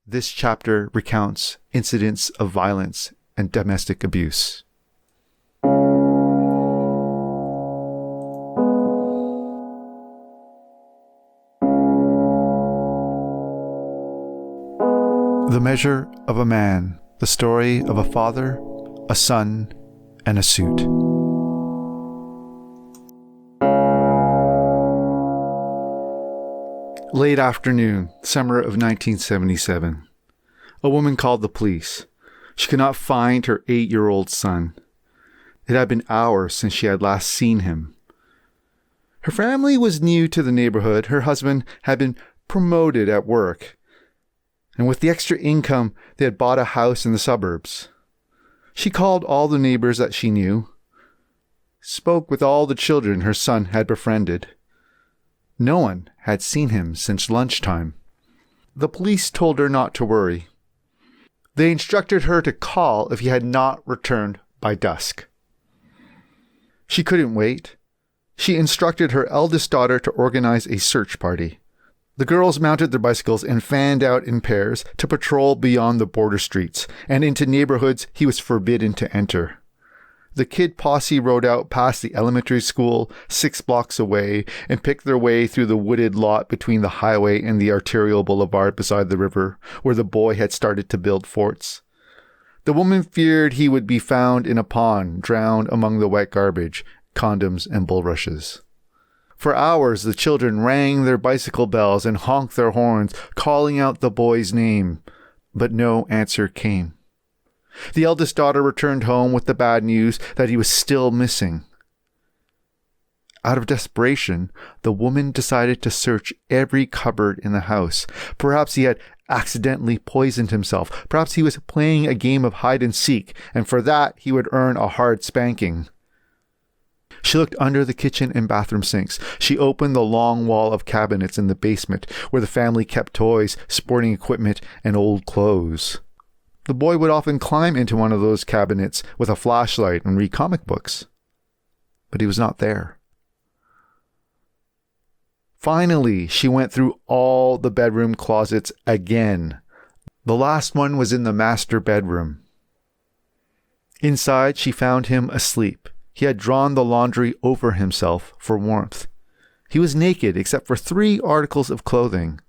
This chapter recounts incidents of violence and domestic abuse. The Measure of a Man, the story of a father, a son, and a suit. Late afternoon, summer of 1977. A woman called the police. She could not find her 8-year-old son. It had been hours since she had last seen him. Her family was new to the neighborhood. Her husband had been promoted at work, and with the extra income, they had bought a house in the suburbs. She called all the neighbors that she knew, spoke with all the children her son had befriended. No one had seen him since lunchtime. The police told her not to worry. They instructed her to call if he had not returned by dusk. She couldn't wait. She instructed her eldest daughter to organize a search party. The girls mounted their bicycles and fanned out in pairs to patrol beyond the border streets and into neighborhoods he was forbidden to enter. The kid posse rode out past the elementary school 6 blocks away and picked their way through the wooded lot between the highway and the arterial boulevard beside the river, where the boy had started to build forts. The woman feared he would be found in a pond, drowned among the wet garbage, condoms, and bulrushes. For hours, the children rang their bicycle bells and honked their horns, calling out the boy's name, but no answer came. The eldest daughter returned home with the bad news that he was still missing. Out of desperation, the woman decided to search every cupboard in the house. Perhaps he had accidentally poisoned himself. Perhaps he was playing a game of hide and seek, and for that he would earn a hard spanking. She looked under the kitchen and bathroom sinks. She opened the long wall of cabinets in the basement, where the family kept toys, sporting equipment, and old clothes. The boy would often climb into one of those cabinets with a flashlight and read comic books. But he was not there. Finally, she went through all the bedroom closets again. The last one was in the master bedroom. Inside, she found him asleep. He had drawn the laundry over himself for warmth. He was naked except for 3 articles of clothing.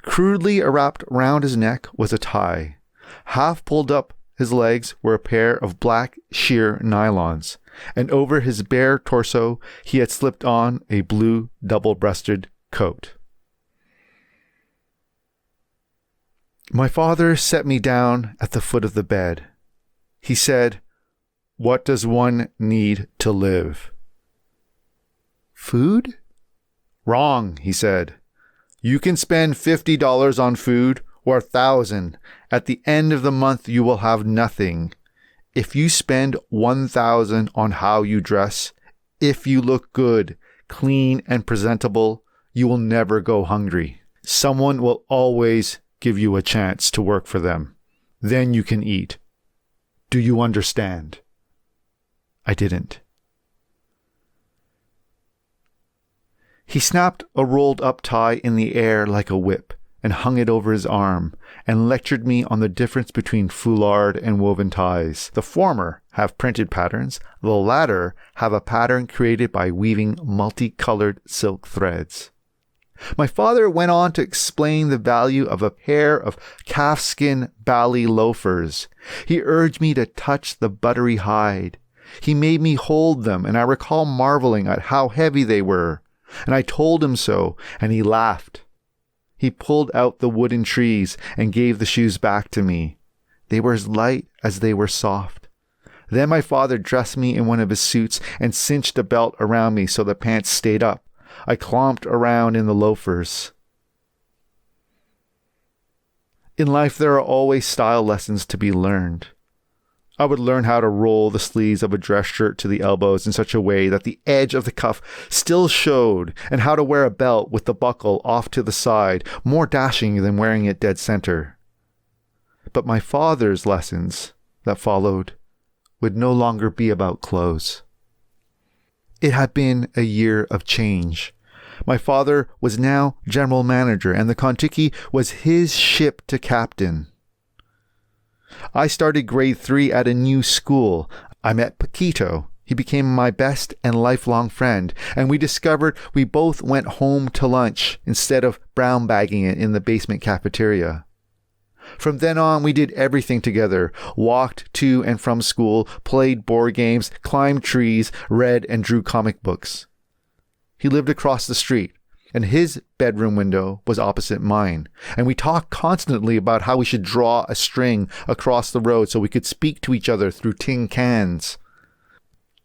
Crudely wrapped around his neck was a tie. Half pulled up his legs were a pair of black sheer nylons, and over his bare torso he had slipped on a blue double-breasted coat. My father set me down at the foot of the bed. He said, "What does one need to live?" "Food?" "Wrong," he said. "You can spend $50 on food or $1,000. At the end of the month, you will have nothing. If you spend $1,000 on how you dress, if you look good, clean, and presentable, you will never go hungry. Someone will always give you a chance to work for them. Then you can eat. Do you understand?" I didn't. He snapped a rolled-up tie in the air like a whip and hung it over his arm and lectured me on the difference between foulard and woven ties. The former have printed patterns. The latter have a pattern created by weaving multicolored silk threads. My father went on to explain the value of a pair of calfskin bally loafers. He urged me to touch the buttery hide. He made me hold them, and I recall marveling at how heavy they were. And I told him so, and he laughed. He pulled out the wooden trees and gave the shoes back to me. They were as light as they were soft. Then my father dressed me in one of his suits and cinched a belt around me so the pants stayed up. I clomped around in the loafers. In life, there are always style lessons to be learned. I would learn how to roll the sleeves of a dress shirt to the elbows in such a way that the edge of the cuff still showed, and how to wear a belt with the buckle off to the side, more dashing than wearing it dead center. But my father's lessons that followed would no longer be about clothes. It had been a year of change. My father was now general manager, and the Kontiki was his ship to captain. I started grade 3 at a new school. I met Paquito. He became my best and lifelong friend, and we discovered we both went home to lunch instead of brown bagging it in the basement cafeteria. From then on, we did everything together, walked to and from school, played board games, climbed trees, read and drew comic books. He lived across the street, and his bedroom window was opposite mine, and we talked constantly about how we should draw a string across the road so we could speak to each other through tin cans.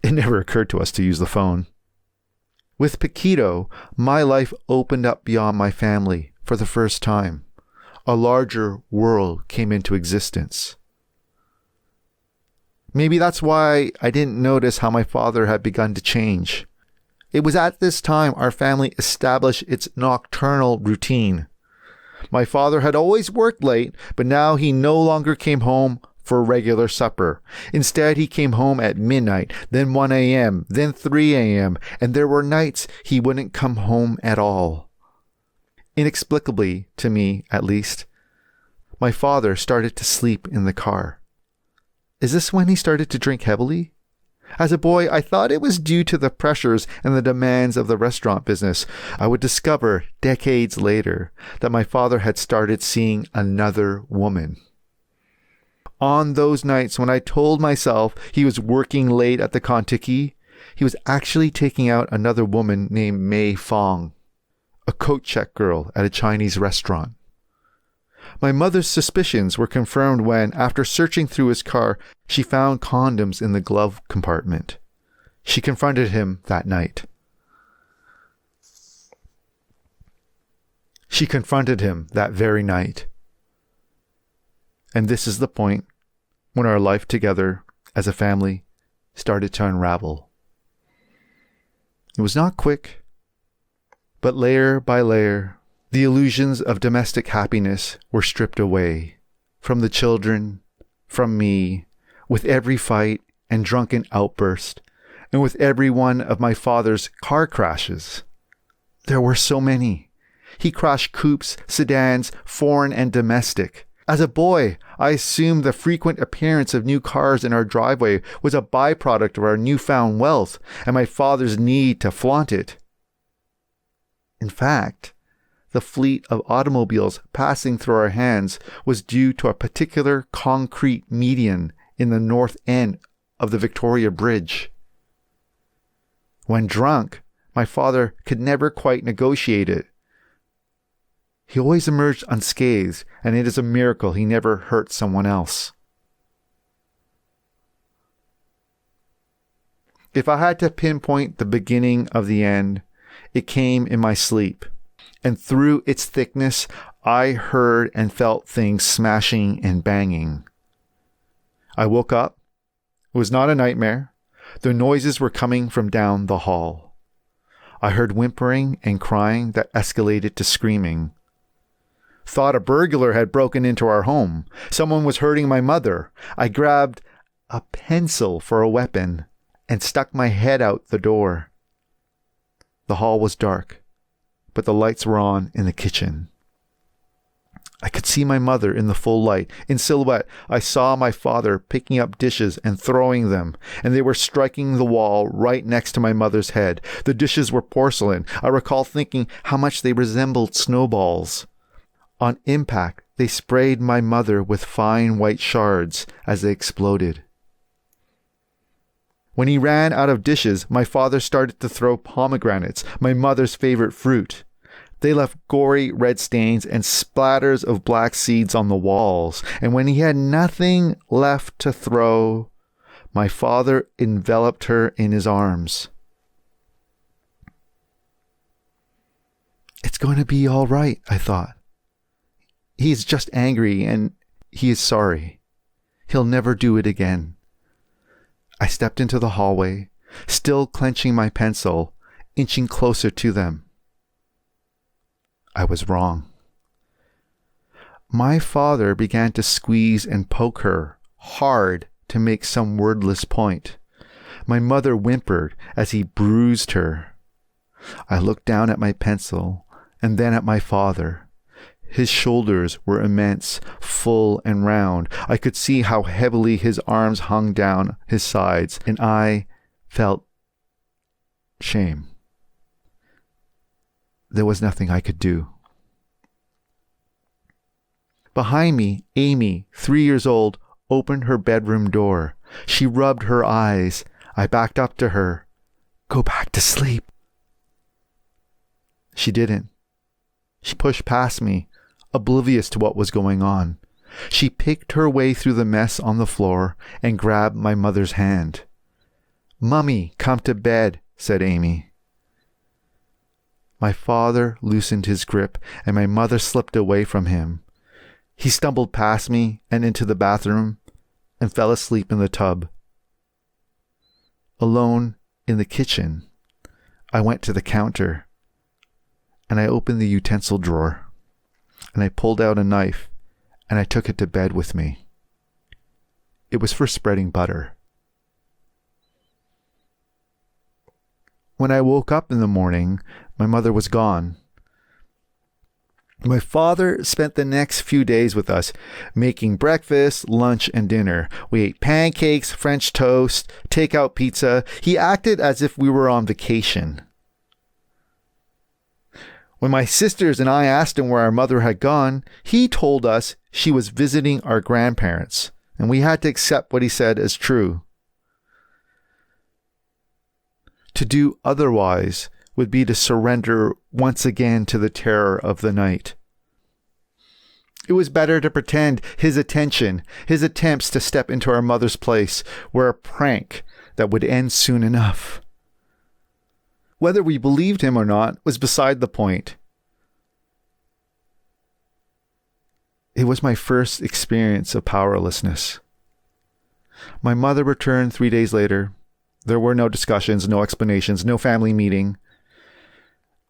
It never occurred to us to use the phone. With Paquito, my life opened up beyond my family for the first time. A larger world came into existence. Maybe that's why I didn't notice how my father had begun to change. It was at this time our family established its nocturnal routine. My father had always worked late, but now he no longer came home for a regular supper. Instead, he came home at midnight, then 1 a.m., then 3 a.m., and there were nights he wouldn't come home at all. Inexplicably, to me at least, my father started to sleep in the car. Is this when he started to drink heavily? As a boy, I thought it was due to the pressures and the demands of the restaurant business. I would discover decades later that my father had started seeing another woman. On those nights when I told myself he was working late at the Kontiki, he was actually taking out another woman named Mei Fong, a coat check girl at a Chinese restaurant. My mother's suspicions were confirmed when, after searching through his car, she found condoms in the glove compartment. She confronted him that night. She confronted him that very night. And this is the point when our life together as a family started to unravel. It was not quick, but layer by layer, the illusions of domestic happiness were stripped away from the children, from me, with every fight and drunken outburst, and with every one of my father's car crashes. There were so many. He crashed coupes, sedans, foreign and domestic. As a boy, I assumed the frequent appearance of new cars in our driveway was a byproduct of our newfound wealth and my father's need to flaunt it. In fact, the fleet of automobiles passing through our hands was due to a particular concrete median in the north end of the Victoria Bridge. When drunk, my father could never quite negotiate it. He always emerged unscathed, and it is a miracle he never hurt someone else. If I had to pinpoint the beginning of the end, it came in my sleep, and through its thickness, I heard and felt things smashing and banging. I woke up. It was not a nightmare. The noises were coming from down the hall. I heard whimpering and crying that escalated to screaming. Thought a burglar had broken into our home. Someone was hurting my mother. I grabbed a pencil for a weapon and stuck my head out the door. The hall was dark, but the lights were on in the kitchen. I could see my mother in the full light. In silhouette, I saw my father picking up dishes and throwing them, and they were striking the wall right next to my mother's head. The dishes were porcelain. I recall thinking how much they resembled snowballs. On impact, they sprayed my mother with fine white shards as they exploded. When he ran out of dishes, my father started to throw pomegranates, my mother's favorite fruit. They left gory red stains and splatters of black seeds on the walls, and when he had nothing left to throw, my father enveloped her in his arms. It's going to be all right, I thought. He's just angry and he is sorry. He'll never do it again. I stepped into the hallway, still clenching my pencil, inching closer to them. I was wrong. My father began to squeeze and poke her hard to make some wordless point. My mother whimpered as he bruised her. I looked down at my pencil and then at my father. His shoulders were immense, full and round. I could see how heavily his arms hung down his sides, and I felt shame. There was nothing I could do. Behind me, Amy, 3 years old, opened her bedroom door. She rubbed her eyes. I backed up to her. "Go back to sleep." She didn't. She pushed past me, oblivious to what was going on. She picked her way through the mess on the floor and grabbed my mother's hand. "Mummy, come to bed," said Amy. My father loosened his grip and my mother slipped away from him. He stumbled past me and into the bathroom and fell asleep in the tub. Alone in the kitchen, I went to the counter and I opened the utensil drawer and I pulled out a knife and I took it to bed with me. It was for spreading butter. When I woke up in the morning, my mother was gone. My father spent the next few days with us, making breakfast, lunch, and dinner. We ate pancakes, French toast, takeout pizza. He acted as if we were on vacation. When my sisters and I asked him where our mother had gone, he told us she was visiting our grandparents, and we had to accept what he said as true. To do otherwise would be to surrender once again to the terror of the night. It was better to pretend his attention, his attempts to step into our mother's place, were a prank that would end soon enough. Whether we believed him or not was beside the point. It was my first experience of powerlessness. My mother returned 3 days later. There were no discussions, no explanations, no family meeting.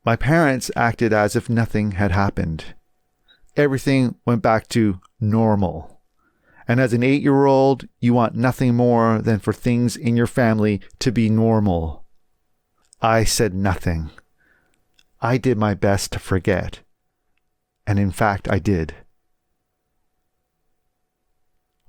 My parents acted as if nothing had happened. Everything went back to normal. And as an 8-year-old, you want nothing more than for things in your family to be normal. I said nothing. I did my best to forget. And in fact, I did.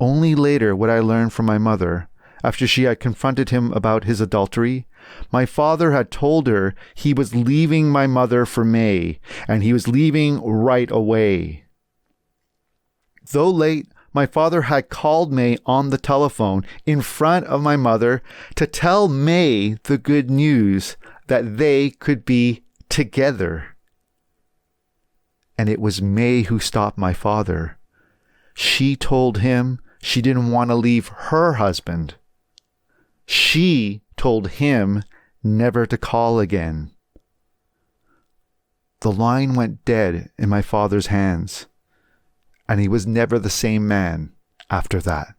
Only later would I learn from my mother, after she had confronted him about his adultery, my father had told her he was leaving my mother for May, and he was leaving right away. Though late, my father had called May on the telephone in front of my mother to tell May the good news that they could be together. And it was May who stopped my father. She told him she didn't want to leave her husband. She told him never to call again. The line went dead in my father's hands, and he was never the same man after that.